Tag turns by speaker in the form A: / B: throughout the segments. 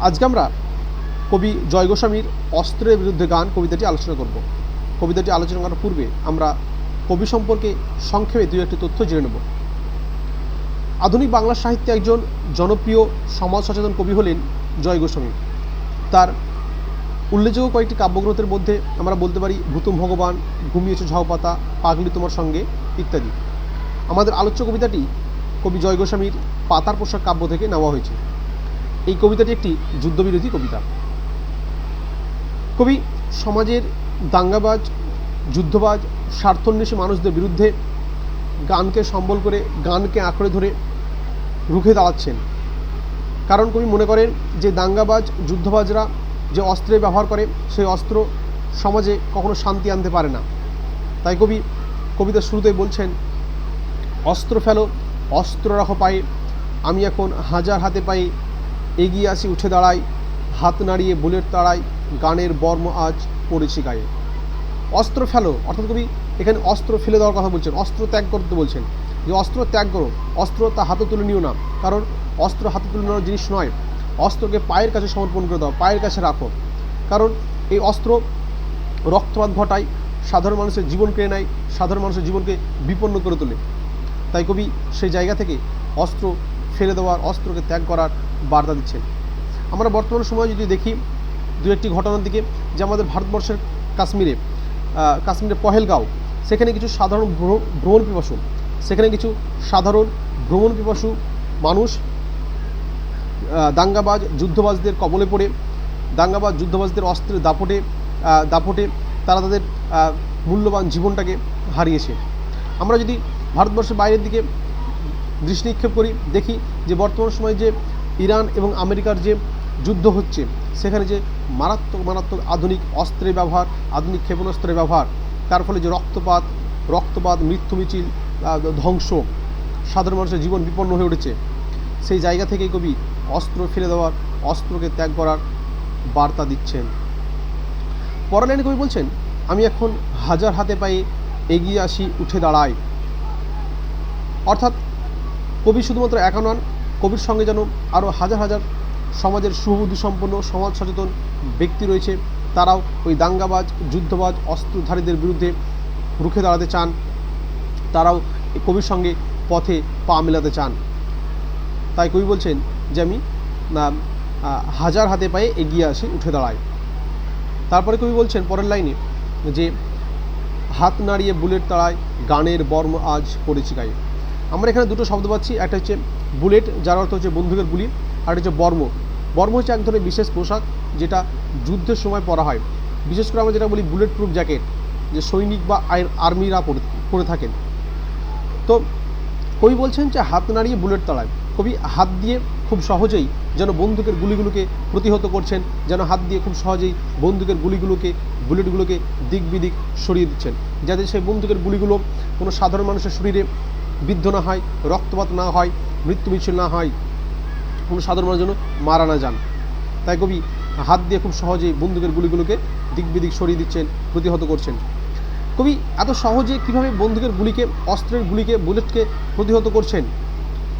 A: আজকে আমরা কবি জয় গোস্বামীর অস্ত্রের বিরুদ্ধে গান কবিতাটি আলোচনা করব। কবিতাটি আলোচনা করার পূর্বে আমরা কবি সম্পর্কে সংক্ষেপে দুই একটি তথ্য জেনে নেব। আধুনিক বাংলা সাহিত্যে একজন জনপ্রিয় সমাজ সচেতন কবি হলেন জয় গোস্বামী। তার উল্লেখযোগ্য কয়েকটি কাব্যগ্রন্থের মধ্যে আমরা বলতে পারি ভূতম ভগবান, ঘুমিয়েছে ঝাউপাতা, পাগলি তোমার সঙ্গে ইত্যাদি। আমাদের আলোচ্য কবিতাটি কবি জয় গোস্বামীর পাতার পোশাক কাব্য থেকে নেওয়া হয়েছে। এই কবিতাটি একটি যুদ্ধবিরোধী কবিতা। কবি সমাজের দাঙ্গাবাজ, যুদ্ধবাজ, স্বার্থন্বেষী মানুষদের বিরুদ্ধে গানকে সম্বল করে, গানকে আঁকড়ে ধরে রুখে দাঁড়াচ্ছেন। কারণ কবি মনে করেন যে দাঙ্গাবাজ, যুদ্ধবাজরা যে অস্ত্রের ব্যবহার করে সেই অস্ত্র সমাজে কখনো শান্তি আনতে পারে না। তাই কবি কবিতার শুরুতেই বলছেন, অস্ত্র ফেলো, অস্ত্র রাখো পায়ে, আমি এখন হাজার হাতে পায়ে এগিয়ে আসি উঠে দাঁড়াই, হাত নাড়িয়ে বুলেট তাড়াই, গানের বর্ম আজ পড়েছি গায়ে। অস্ত্র ফেলো অর্থাৎ কবি এখানে অস্ত্র ফেলে দেওয়ার কথা বলছেন, অস্ত্র ত্যাগ করতে বলছেন, যে অস্ত্র ত্যাগ করো, অস্ত্র তা হাতে তুলে নিও না, কারণ অস্ত্র হাতে তুলে নেওয়ার জিনিস নয়। অস্ত্রকে পায়ের কাছে সমর্পণ করে দাও, পায়ের কাছে রাখো, কারণ এই অস্ত্র রক্তপাত ঘটায়, সাধারণ মানুষের জীবন কেড়ে নেয়, সাধারণ মানুষের জীবনকে বিপন্ন করে তোলে। তাই কবি সেই জায়গা থেকে অস্ত্র ফেলে দেওয়ার, অস্ত্রকে ত্যাগ করার বার্তা দিচ্ছেন। আমরা বর্তমান সময়ে যদি দেখি দু একটি ঘটনার দিকে, যে আমাদের ভারতবর্ষের কাশ্মীরে পহেলগাঁও, সেখানে কিছু সাধারণ ভ্রমণ পিপাসু মানুষ দাঙ্গাবাজ, যুদ্ধবাজদের কবলে পড়ে, দাঙ্গাবাজ, যুদ্ধবাজদের অস্ত্রের দাপটে তারা তাদের মূল্যবান জীবনটাকে হারিয়েছে। আমরা যদি ভারতবর্ষের বাইরের দিকে দৃষ্টি নিক্ষেপ করি, দেখি যে বর্তমান সময়ে যে ইরান এবং আমেরিকার যে যুদ্ধ হচ্ছে, সেখানে যে মারাত্মক আধুনিক অস্ত্রের ব্যবহার, আধুনিক ক্ষেপণাস্ত্রের ব্যবহার, তার ফলে যে রক্তপাত, মৃত্যু মিছিল, ধ্বংস, সাধারণ মানুষের জীবন বিপন্ন হয়ে উঠেছে। সেই জায়গা থেকেই কবি অস্ত্র ফেলে দেওয়ার, অস্ত্রকে ত্যাগ করার বার্তা দিচ্ছেন। পরের লাইনে কবি বলছেন, আমি এখন হাজার হাতে পায়ে এগিয়ে আসি উঠে দাঁড়াই। অর্থাৎ কবি শুধুমাত্র একা নন, কবির সঙ্গে যেন আরও হাজার হাজার সমাজের সুবুদ্ধি সম্পন্ন, সমাজ সচেতন ব্যক্তি রয়েছে। তারাও ওই দাঙ্গাবাজ, যুদ্ধবাজ, অস্ত্রধারীদের বিরুদ্ধে রুখে দাঁড়াতে চান, তারাও কবির সঙ্গে পথে পা মেলাতে চান। তাই কবি বলছেন যে আমি হাজার হাতে পায়ে এগিয়ে আসি উঠে দাঁড়াই। তারপরে কবি বলছেন পরের লাইনে যে হাত নাড়িয়ে বুলেট তাড়ায়, গানের বর্ম আজ পড়েছি গায়ে। আমরা এখানে দুটো শব্দ পাচ্ছি, একটা হচ্ছে বুলেট, যার অর্থ হচ্ছে বন্দুকের গুলি, আর হচ্ছে বর্ম। বর্ম হচ্ছে এক ধরনের বিশেষ পোশাক যেটা যুদ্ধের সময় পরা হয়। বিশেষ করে আমরা যেটা বলি বুলেট প্রুফ জ্যাকেট, যে সৈনিক বা আর্মিরা পরে থাকেন। তো কবি বলছেন যে হাত নাড়িয়ে বুলেট তাড়ায়। কবি হাত দিয়ে খুব সহজেই যেন বন্দুকের গুলিগুলোকে প্রতিহত করছেন, যেন হাত দিয়ে খুব সহজেই বন্দুকের বুলেটগুলোকে দিক বিদিক সরিয়ে দিচ্ছেন, যাতে সেই বন্দুকের গুলিগুলো কোনো সাধারণ মানুষের শরীরে বিদ্ধ না হয়, রক্তপাত না হয়, মৃত্যু মিছিল না হয়, কোনো সাধারণ মানুষ যেন মারা না যান। তাই কবি হাত দিয়ে খুব সহজেই বন্দুকের গুলিগুলোকে দিক বিদিক সরিয়ে দিচ্ছেন, প্রতিহত করছেন। কবি এত সহজে কীভাবে বন্দুকের গুলিকে, অস্ত্রের গুলিকে, বুলেটকে প্রতিহত করছেন,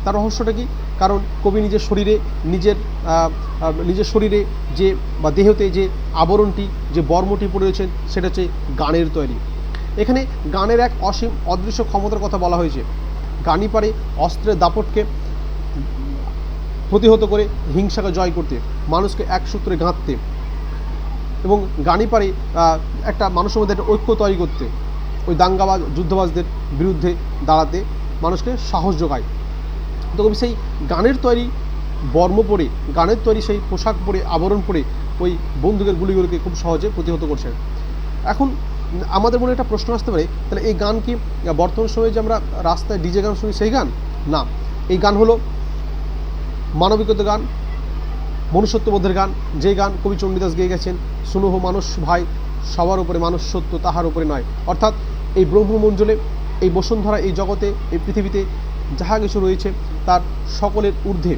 A: তার রহস্যটা কি? কারণ কবি নিজের শরীরে যে বা দেহতে যে আবরণটি, যে বর্মটি পরে রয়েছেন, সেটা হচ্ছে গানের তৈরি। এখানে গানের এক অসীম অদৃশ্য ক্ষমতার কথা বলা হয়েছে। গানই পারে অস্ত্রের দাপটকে প্রতিহত করে হিংসাকে জয় করতে, মানুষকে এক সূত্রে গাঁথতে, এবং গানই পারে একটা মানুষের মধ্যে একটা ঐক্য তৈরি করতে, ওই দাঙ্গাবাজ, যুদ্ধবাজদের বিরুদ্ধে দাঁড়াতে মানুষকে সাহস যোগায়। তো কবি সেই গানের তৈরি বর্ম পরে, গানের তৈরি সেই পোশাক পরে, আবরণ পরে ওই বন্দুকের গুলিগুলোকে খুব সহজে প্রতিহত করছেন। এখন আমাদের মনে একটা প্রশ্ন আসতে পারে, তাহলে এই গান কি বর্তমান সময়ে যে আমরা রাস্তায় ডিজে গান শুনি সেই গান? না, এই গান হলো মানবিকতার গান, মনুষ্যত্ববোধের গান, যে গান কবি চণ্ডীদাস গেয়ে গেছেন, শুনুহ মানুষ ভাই, সবার উপরে মানুষ সত্য, তাহার উপরে নয়। অর্থাৎ এই ব্রহ্মমণ্ডলে, এই বসুন্ধরা, এই জগতে, এই পৃথিবীতে যাহা কিছু রয়েছে তার সকলের ঊর্ধ্বে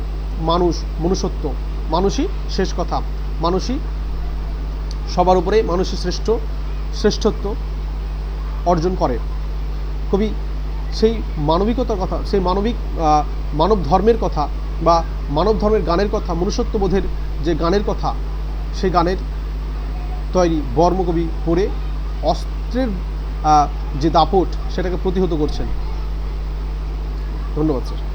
A: মনুষ্যত্ব, মানুষই শেষ কথা, মানুষই সবার উপরে, মানুষই শ্রেষ্ঠত্ব অর্জন করে। কবি সেই মানবিকতার কথা, সেই মানব ধর্মের কথা বা মানব ধর্মের গানের কথা, মনুষ্যত্ববোধের যে গানের কথা, সেই গানের তৈরি বর্মকবি পড়ে অস্ত্রের যে দাপট সেটাকে প্রতিহত করছেন। ধন্যবাদ স্যার।